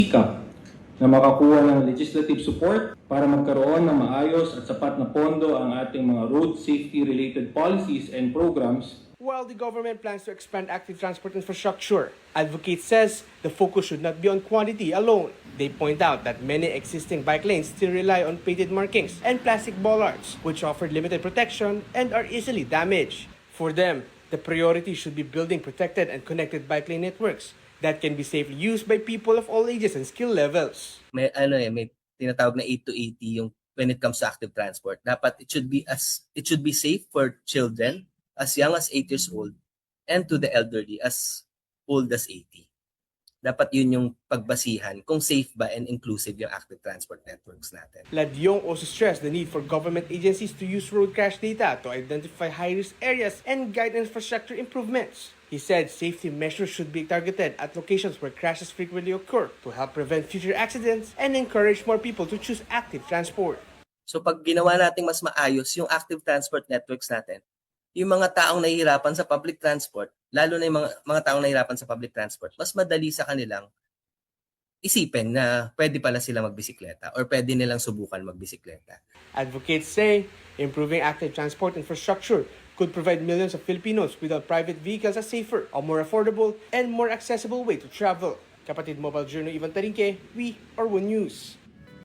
sikap na makakuha ng legislative support para magkaroon ng maayos at sapat na pondo ang ating mga road safety-related policies and programs. While the government plans to expand active transport infrastructure, Advocate says the focus should not be on quantity alone. They point out that many existing bike lanes still rely on painted markings and plastic bollards, which offer limited protection and are easily damaged. For them, the priority should be building protected and connected bike lane networks that can be safely used by people of all ages and skill levels. May tinatawag na 8 to 80 yung when it comes to active transport. Dapat it should be safe for children as young as 8 years old and to the elderly as old as 80. Dapat yun yung pagbasihan kung safe ba and inclusive yung active transport networks natin. Ladyong also stressed the need for government agencies to use road crash data to identify high-risk areas and guide infrastructure improvements. He said safety measures should be targeted at locations where crashes frequently occur to help prevent future accidents and encourage more people to choose active transport. So pag ginawa nating mas maayos yung active transport networks natin, yung mga taong nahihirapan sa public transport, lalo na yung mga taong nahihirapan sa public transport, mas madali sa kanilang isipin na pwede pala sila magbisikleta or pwede nilang subukan magbisikleta. Advocates say improving active transport infrastructure could provide millions of Filipinos without private vehicles a safer, a more affordable, and more accessible way to travel. Kapatid Mobile Journal, Ivan Tarinque, We Are One News.